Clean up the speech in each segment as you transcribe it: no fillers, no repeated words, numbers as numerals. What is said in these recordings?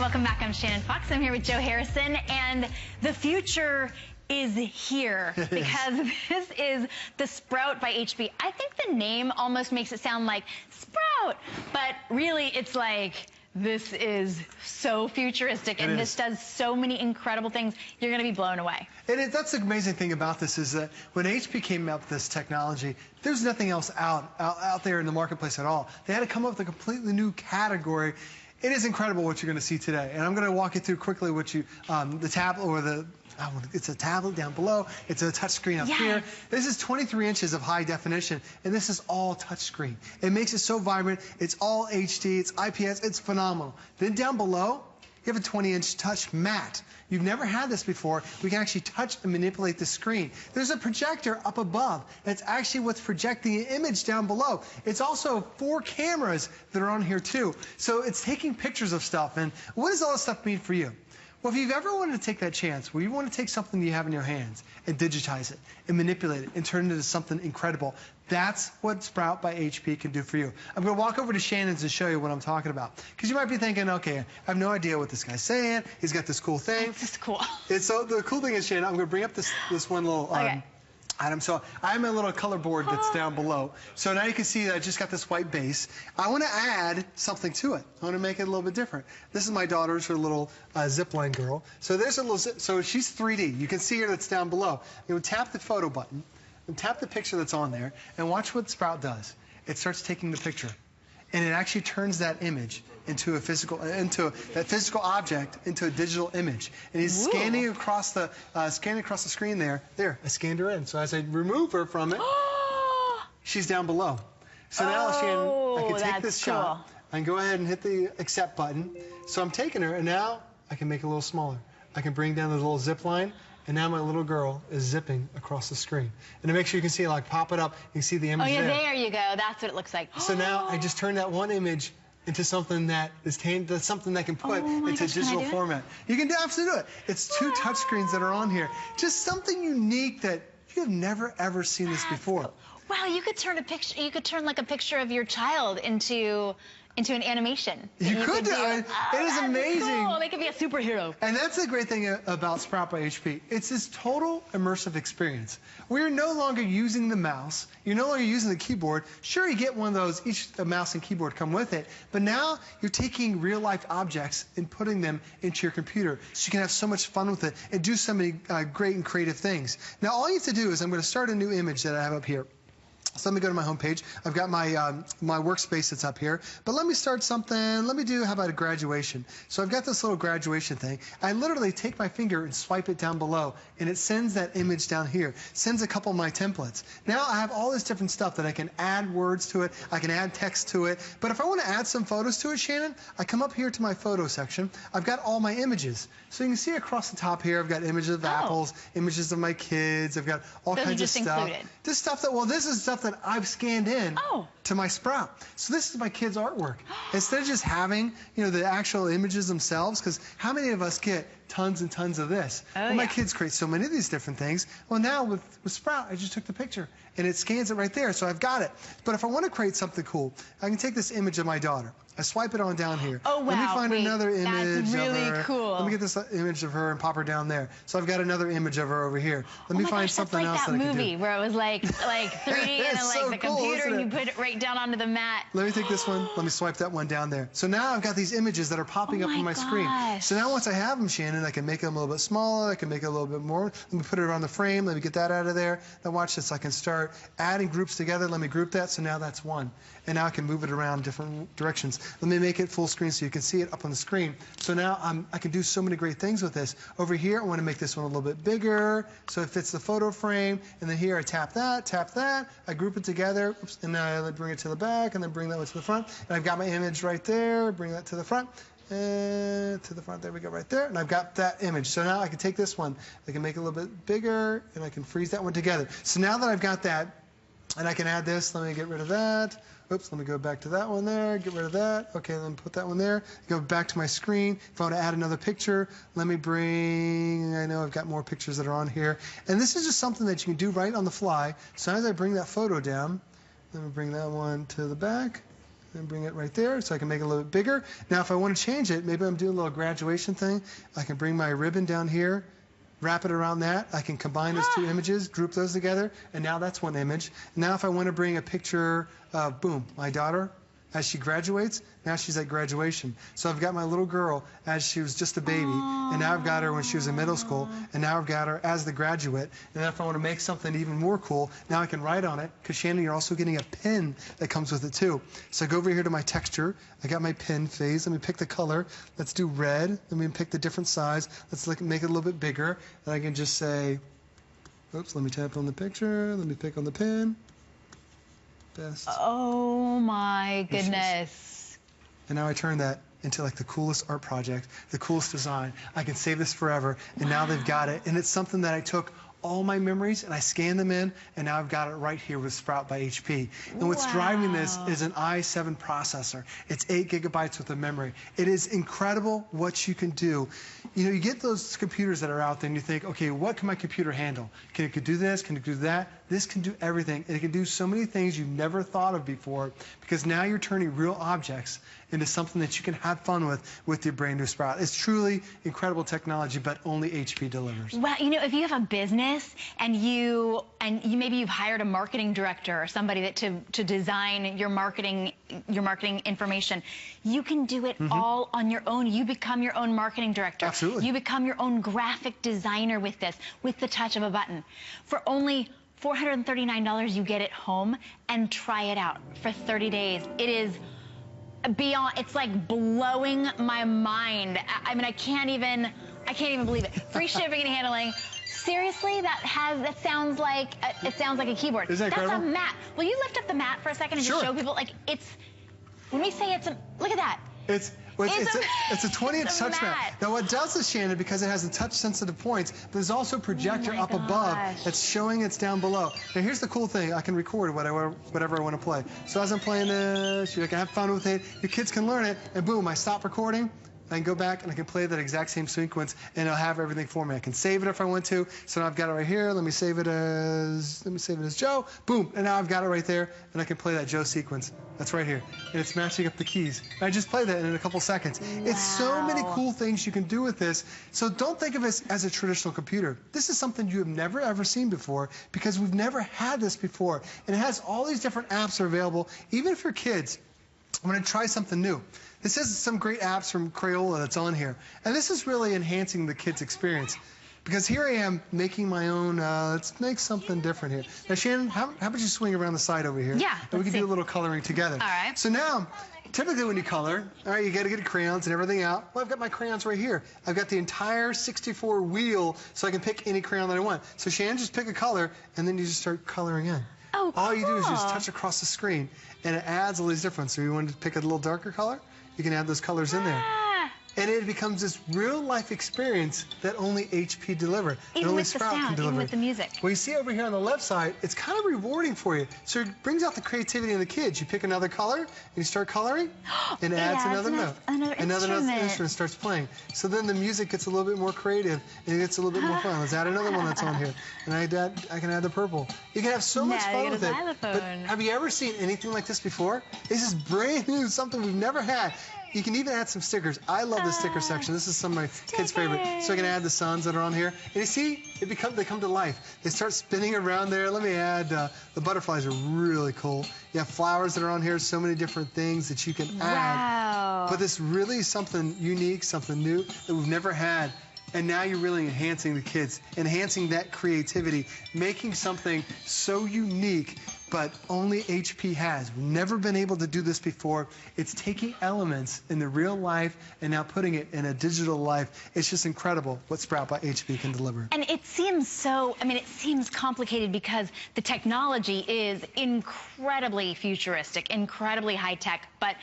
welcome back. I'm Shannon Fox. I'm here with Joe Harrison, and the future is here because this is the Sprout by HP. I think the name almost makes it sound like Sprout, but really it's like, this is so futuristic, and this does so many incredible things. You're going to be blown away. And that's the amazing thing about this is that when HP came up with this technology, there's nothing else out there in the marketplace at all. They had to come up with a completely new category. It is incredible what you're going to see today, and I'm going to walk you through quickly what you, the tablet or the, it's a tablet down below, it's a touch screen up here. This is 23 inches of high definition, and this is all touch screen. It makes it so vibrant, it's all HD, it's IPS, it's phenomenal. Then down below, you have a 20-inch touch mat. You've never had this before. We can actually touch and manipulate the screen. There's a projector up above. That's actually what's projecting the image down below. It's also 4 cameras that are on here too. So it's taking pictures of stuff. And what does all this stuff mean for you? Well, if you've ever wanted to take that chance where you want to take something you have in your hands and digitize it and manipulate it and turn it into something incredible, that's what Sprout by HP can do for you. I'm going to walk over to Shannon's and show you what I'm talking about. Because you might be thinking, okay, I have no idea what this guy's saying. He's got this cool thing. This is cool. And so the cool thing is, Shannon, I'm going to bring up this one little item. So I have my little color board that's down below. So now you can see that I just got this white base. I want to add something to it. I want to make it a little bit different. This is my daughter's, her little zipline girl. So there's a little so she's 3D. You can see her that's down below. You would tap the photo button and tap the picture that's on there and watch what Sprout does. It starts taking the picture, and it actually turns that image into that physical object into a digital image. And he's scanning across the screen there. There, I scanned her in. So as I remove her from it, she's down below. So now, Shannon, I can take this shot. I can go ahead and hit the accept button. So I'm taking her, and now I can make it a little smaller. I can bring down the little zip line, and now my little girl is zipping across the screen. And to make sure you can see it, like pop it up, you can see the image there. There you go. That's what it looks like. So now I just turn that one image into something that is something that can put into digital format. You can absolutely do it. It's 2 touch screens that are on here. Just something unique that you have never ever seen this before. Wow, you could turn a picture. You could turn like a picture of your child into an animation. You could do it. It is amazing. Cool. They could be a superhero. And that's the great thing about Sprout by HP. It's this total immersive experience. We're no longer using the mouse. You're no longer using the keyboard. Sure, you get one of those, each the mouse and keyboard come with it, but now you're taking real-life objects and putting them into your computer so you can have so much fun with it and do so many great and creative things. Now, all you have to do is I'm going to start a new image that I have up here. So let me go to my home page. I've got my my workspace that's up here. But let me start something. Let me do, how about a graduation? So I've got this little graduation thing. I literally take my finger and swipe it down below, and it sends that image down here. Sends a couple of my templates. Now I have all this different stuff that I can add words to it. I can add text to it. But if I want to add some photos to it, Shannon, I come up here to my photo section. I've got all my images. So you can see across the top here, I've got images of apples, images of my kids. I've got all kinds of stuff. This stuff that, well, this is stuff that I've scanned in to my Sprout. So this is my kids' artwork. Instead of just having, you know, the actual images themselves, because how many of us get tons and tons of this? Well, my kids create so many of these different things. Well, now with Sprout, I just took the picture, and it scans it right there, so I've got it. But if I want to create something cool, I can take this image of my daughter. I swipe it on down here. Oh, wow. Let me find another image That's really of her. Cool. Let me get this image of her and pop her down there. So I've got another image of her over here. Let me find something else that I can do. That's like that movie where it was like 3D and then like the computer and you put it right down onto the mat. Let me take this one. Let me swipe that one down there. So now I've got these images that are popping up on my screen. So now once I have them, Shannon, I can make them a little bit smaller. I can make it a little bit more. Let me put it on the frame. Let me get that out of there. Now watch this. I can start adding groups together. Let me group that. So now that's one. And now I can move it around different directions. Let me make it full screen so you can see it up on the screen. So now I can do so many great things with this. Over here, I want to make this one a little bit bigger so it fits the photo frame. And then here I tap that, I group it together. Oops, and now I bring it to the back and then bring that one to the front. And I've got my image right there, bring that to the front. And to the front, there we go, right there. And I've got that image. So now I can take this one, I can make it a little bit bigger, and I can freeze that one together. So now that I've got that, and I can add this, let me get rid of that. Oops, let me go back to that one there, get rid of that. Okay, then put that one there. Go back to my screen. If I want to add another picture, let me bring, I know I've got more pictures that are on here. And this is just something that you can do right on the fly. So as I bring that photo down, let me bring that one to the back. and bring it right there so I can make it a little bit bigger. Now if I want to change it, maybe I'm doing a little graduation thing, I can bring my ribbon down here, wrap it around that. I can combine those two images, group those together, and now that's one image. Now if I want to bring a picture of, boom, my daughter as she graduates, now she's at graduation. So I've got my little girl as she was just a baby, and now I've got her when she was in middle school, and now I've got her as the graduate. And then if I want to make something even more cool, now I can write on it, because Shannon, you're also getting a pin that comes with it too. So I go over here to my texture. I got my pin phase. Let me pick the color. Let's do red. Let me pick the different size. Let's make it a little bit bigger. And I can just say, oops, let me tap on the picture. Let me pick on the pin. Best. Oh my goodness. And now I turn that into like the coolest art project, the coolest design. I can save this forever, and now they've got it. And it's something that I took all my memories and I scanned them in, and now I've got it right here with Sprout by HP. And what's driving this is an i7 processor. It's 8 gigabytes worth of memory. It is incredible what you can do. You know, you get those computers that are out there and you think, okay, what can my computer handle? Can it do this? Can it do that? This can do everything, and it can do so many things you've never thought of before, because now you're turning real objects into something that you can have fun with your brand new Sprout. It's truly incredible technology, but only HP delivers. Well, you know, if you have a business and maybe you've hired a marketing director or somebody to design your marketing information, you can do it all on your own. You become your own marketing director. Absolutely. You become your own graphic designer with this, with the touch of a button. For only $439, you get it home, and try it out for 30 days. It is beyond, it's like blowing my mind. I mean, I can't even believe it. Free shipping and handling. Seriously, that sounds like a keyboard. Isn't that incredible? That's a mat. Will you lift up the mat for a second and just show people, like, when we say look at that. It's a 20-inch touch mat. Now what does this, Shannon, because it has the touch-sensitive points, but there's also a projector up above that's showing it's down below. Now here's the cool thing. I can record whatever I want to play. So as I'm playing this, you can have fun with it. Your kids can learn it, and boom, I stop recording. I can go back and I can play that exact same sequence, and it'll have everything for me. I can save it if I want to. So now I've got it right here. Let me save it as Joe. Boom, and now I've got it right there, and I can play that Joe sequence. That's right here, and it's matching up the keys. And I just play that in a couple seconds. Wow. It's so many cool things you can do with this. So don't think of this as a traditional computer. This is something you have never ever seen before, because we've never had this before, and it has all these different apps that are available. Even if you're kids, I'm going to try something new. This is some great apps from Crayola that's on here. And this is really enhancing the kids' experience. Because here I am making my own, let's make something different here. Now, Shannon, how about you swing around the side over here? Yeah, and we can do a little coloring together. All right. So now, typically when you color, all right, you got to get your crayons and everything out. Well, I've got my crayons right here. I've got the entire 64 wheel, so I can pick any crayon that I want. So Shannon, just pick a color, and then you just start coloring in. Oh, cool. All you do is just touch across the screen, and it adds all these different. So you want to pick a little darker color? You can add those colors in there. And it becomes this real-life experience that only HP deliver. Even with the sound, even with the music. Well, you see over here on the left side, it's kind of rewarding for you. So it brings out the creativity in the kids. You pick another color, and you start coloring, and it adds another note. Another instrument starts playing. So then the music gets a little bit more creative, and it gets a little bit more fun. Let's add another one that's on here. And I can add the purple. You can have so much fun with it. But have you ever seen anything like this before? This is brand new, something we've never had. You can even add some stickers. I love the sticker section. This is some of my kids' favorite. So I can add the suns that are on here. And you see, they come to life. They start spinning around there. Let me add, the butterflies are really cool. You have flowers that are on here, so many different things that you can add. Wow. But this really is something unique, something new that we've never had. And now you're really enhancing the kids, enhancing that creativity, making something so unique, but only HP has. We've never been able to do this before. It's taking elements in the real life and now putting it in a digital life. It's just incredible what Sprout by HP can deliver. And it seems so, it seems complicated because the technology is incredibly futuristic, incredibly high-tech, but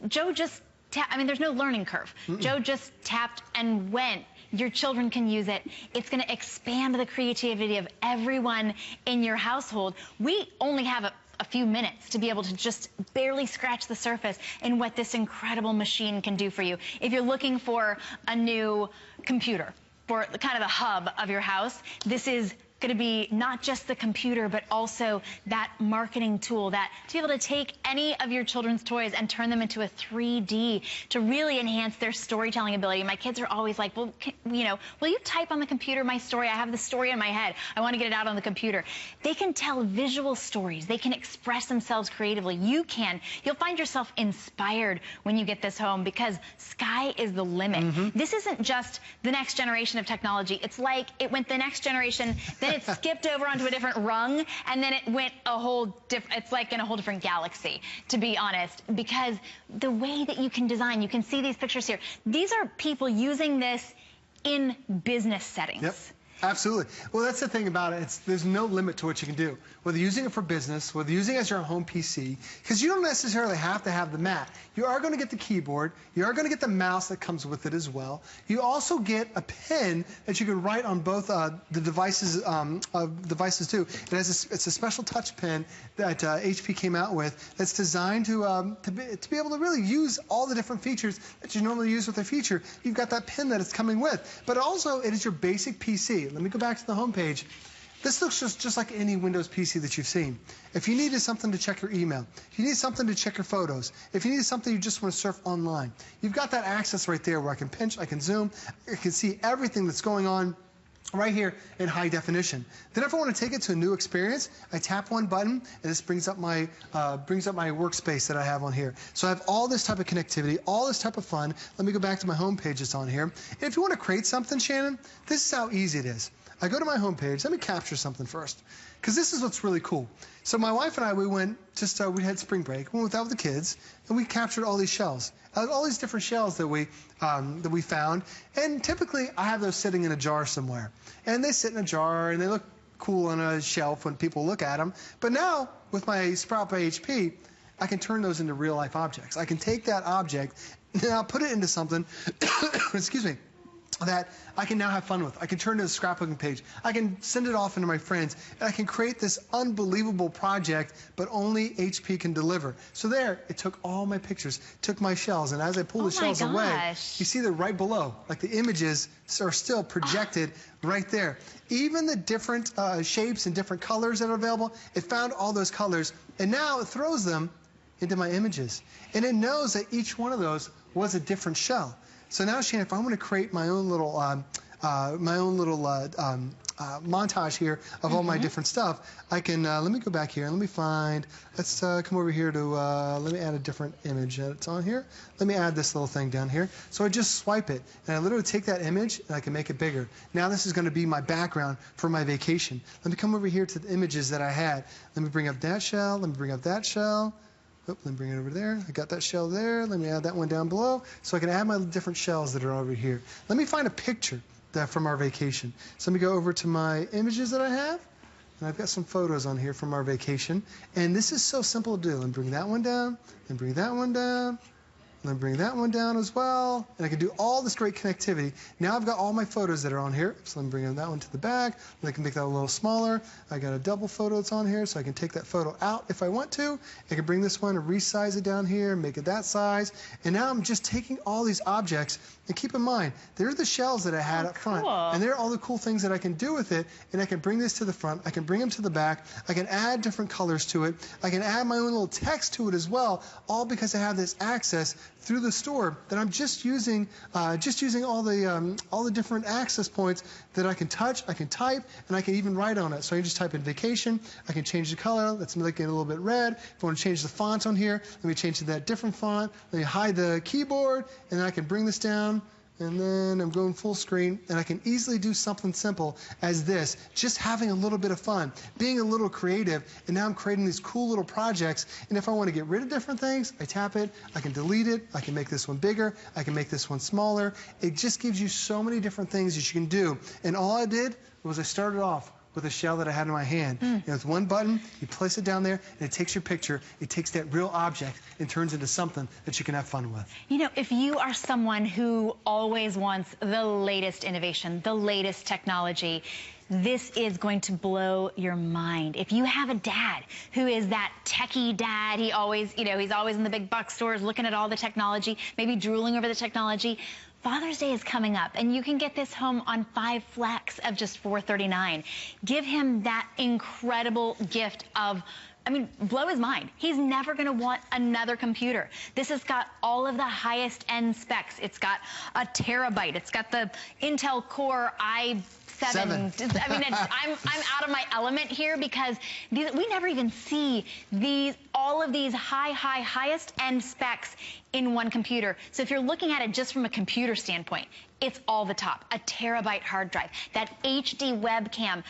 Joe just there's no learning curve. Joe just tapped and went. Your children can use it. It's going to expand the creativity of everyone in your household. We only have a few minutes to be able to just barely scratch the surface in what this incredible machine can do for you. If you're looking for a new computer, for kind of the hub of your house, this is going to be not just the computer, but also that marketing tool, that to be able to take any of your children's toys and turn them into a 3D to really enhance their storytelling ability. My kids are always like, well, you know, will you type on the computer my story? I have the story in my head. I want to get it out on the computer. They can tell visual stories. They can express themselves creatively. You can. You'll find yourself inspired when you get this home because sky is the limit. This isn't just the next generation of technology. It's like it went the next generation, then it skipped over onto a different rung, and then it went a whole different, it's like in a whole different galaxy, to be honest, because the way that you can design, you can see these pictures here. These are people using this in business settings. Yep. Absolutely. Well, that's the thing about it. There's no limit to what you can do. Whether you're using it for business, whether you're using it as your home PC, because you don't necessarily have to have the mat. You are going to get the keyboard. You are going to get the mouse that comes with it as well. You also get a pen that you can write on both the devices too. It's a special touch pen that HP came out with that's designed to be able to really use all the different features that you normally use with a feature. You've got that pen that it's coming with, but also it is your basic PC. Let me go back to the home page. This looks just like any Windows PC that you've seen. If you needed something to check your email, if you need something to check your photos, if you need something you just want to surf online, you've got that access right there where I can pinch, I can zoom, I can see everything that's going on right here in high definition. Then if I want to take it to a new experience, I tap one button and this brings up my workspace that I have on here. So I have all this type of connectivity, all this type of fun. Let me go back to my home page that's on here. And if you want to create something, Shannon, this is how easy it is. I go to my home page. Let me capture something first, because this is what's really cool. So my wife and I, we had spring break. We went out with the kids, and we captured all these shells, all these different shells that we found. And typically, I have those sitting in a jar somewhere, and they sit in a jar and they look cool on a shelf when people look at them. But now, with my Sprout by HP, I can turn those into real life objects. I can take that object and I'll put it into something. Excuse me. That I can now have fun with. I can turn to the scrapbooking page. I can send it off into my friends, and I can create this unbelievable project, but only HP can deliver. So there, it took all my pictures, took my shells, and as I pull the shells away, you see they're right below. Like the images are still projected right there. Even the different shapes and different colors that are available, it found all those colors, and now it throws them into my images. And it knows that each one of those was a different shell. So now, Shannon, if I want to create my own little montage here of all my different stuff, I can, let me go back here and let me find, let's come over here to, let me add a different image that's on here. Let me add this little thing down here. So I just swipe it, and I literally take that image, and I can make it bigger. Now this is going to be my background for my vacation. Let me come over here to the images that I had. Let me bring up that shell, let me bring up that shell. Oh, let me bring it over there. I got that shell there. Let me add that one down below so I can add my different shells that are over here. Let me find a picture from our vacation. So let me go over to my images that I have. And I've got some photos on here from our vacation. And this is so simple to do. Let me bring that one down, and bring that one down. And then bring that one down as well. And I can do all this great connectivity. Now I've got all my photos that are on here. So let me bring that one to the back. And I can make that a little smaller. I got a double photo that's on here, so I can take that photo out if I want to. I can bring this one and resize it down here, make it that size. And now I'm just taking all these objects. And keep in mind, they're the shells that I had up front. And they're all the cool things that I can do with it. And I can bring this to the front. I can bring them to the back. I can add different colors to it. I can add my own little text to it as well, all because I have this access through the store that I'm just using all the different access points that I can touch, I can type, and I can even write on it. So I can just type in vacation. I can change the color. Let's make it a little bit red. If I want to change the font on here, let me change to that different font. Let me hide the keyboard, and then I can bring this down. And then I'm going full screen, and I can easily do something simple as this, just having a little bit of fun, being a little creative, and now I'm creating these cool little projects. And if I want to get rid of different things, I tap it, I can delete it, I can make this one bigger, I can make this one smaller. It just gives you so many different things that you can do. And all I did was I started off with a shell that I had in my hand. And with one button, you place it down there, and it takes your picture, it takes that real object, and turns into something that you can have fun with. You know, if you are someone who always wants the latest innovation, the latest technology, this is going to blow your mind. If you have a dad who is that techie dad, he always, he's always in the big box stores looking at all the technology, maybe drooling over the technology, Father's Day is coming up, and you can get this home on 5 flex of just $439. Give him that incredible gift of, blow his mind. He's never going to want another computer. This has got all of the highest end specs. It's got a terabyte. It's got the Intel Core i7. I'm out of my element here because we never even see all of these highest end specs in one computer. So if you're looking at it just from a computer standpoint, it's all the top. A terabyte hard drive, that HD webcam,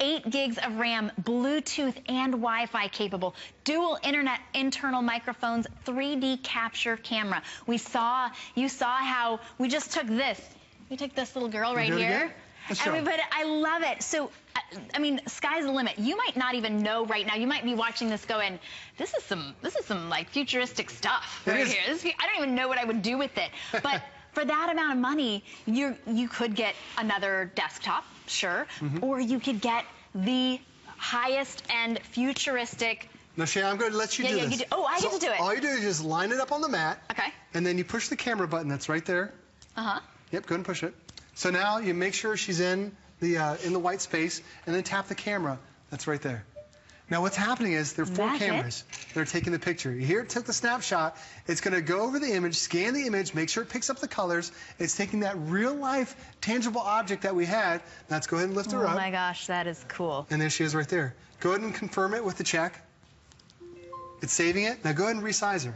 8 gigs of RAM, Bluetooth and Wi-Fi capable, dual internet internal microphones, 3D capture camera. You saw how we just took this. We took this little girl right here. And we put it, I love it. So, sky's the limit. You might not even know right now. You might be watching this going, this is some like futuristic stuff right here. I don't even know what I would do with it. But for that amount of money, you could get another desktop, sure, or you could get the highest end futuristic. Now, Shay, I'm going to let you do this. Oh, I get to do it. All you do is just line it up on the mat. Okay. And then you push the camera button that's right there. Yep, go ahead and push it. So now you make sure she's in the white space, and then tap the camera that's right there. Now what's happening is there are 4 cameras that are taking the picture. Here it took the snapshot. It's going to go over the image, scan the image, make sure it picks up the colors. It's taking that real-life, tangible object that we had. Now let's go ahead and lift her up. Oh my gosh, that is cool. And there she is right there. Go ahead and confirm it with the check. It's saving it. Now go ahead and resize her.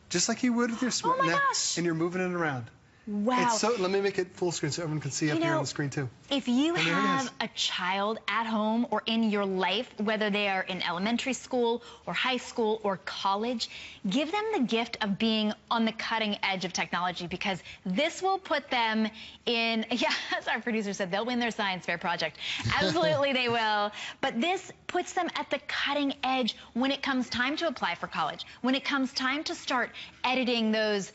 Just like you would with your Oh my gosh. And you're moving it around. Wow. Let me make it full screen so everyone can see up here on the screen too. If you have a child at home or in your life, whether they are in elementary school or high school or college, give them the gift of being on the cutting edge of technology, because this will put them in, as our producer said, they'll win their science fair project. Absolutely they will. But this puts them at the cutting edge when it comes time to apply for college, when it comes time to start editing those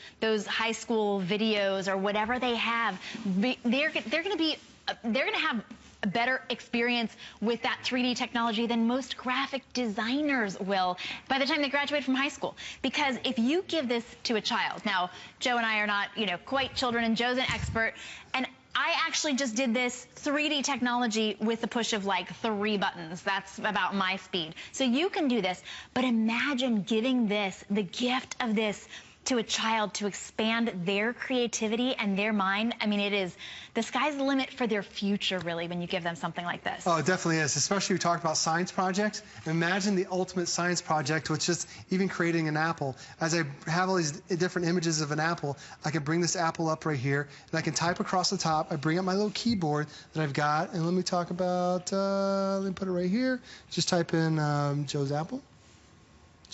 high school videos or whatever they have. They're going to have a better experience with that 3D technology than most graphic designers will by the time they graduate from high school. Because if you give this to a child, now Joe and I are not, quite children, and Joe's an expert, and I actually just did this 3D technology with the push of like 3 buttons. That's about my speed. So you can do this, but imagine giving this, the gift of this, to a child to expand their creativity and their mind. It is, the sky's the limit for their future, really, when you give them something like this. Oh, it definitely is, especially we talked about science projects. Imagine the ultimate science project with just even creating an apple. As I have all these different images of an apple, I can bring this apple up right here, and I can type across the top. I bring up my little keyboard that I've got, and let me talk about, let me put it right here. Just type in Joe's apple.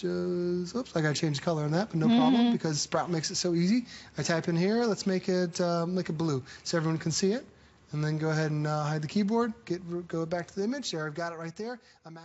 Oops, I got to change the color on that, but no problem, because Sprout makes it so easy. I type in here, let's make it blue so everyone can see it. And then go ahead and hide the keyboard, go back to the image. There, I've got it right there. I'm